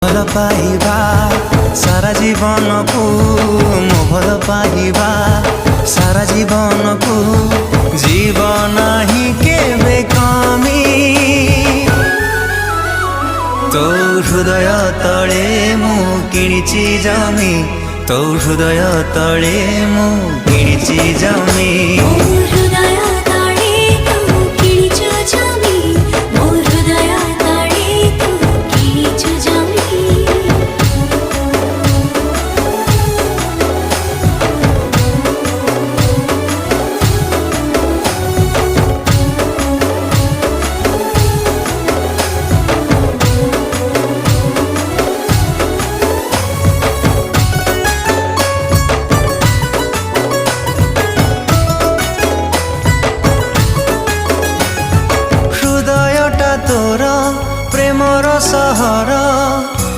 ଭଲ ପାଇବା ସାରା ଜୀବନକୁ ମୁଁ ଭଲ ପାଇବା ସାରା ଜୀବନକୁ ଯିବ ନାହିଁ କେବେ କମି ତୋ ହୃଦୟ ତଳେ ମୁଁ କିଣିଛି ଜମି ତୋ ହୃଦୟ ତଳେ ମୁଁ କିଣିଛି ଜମି।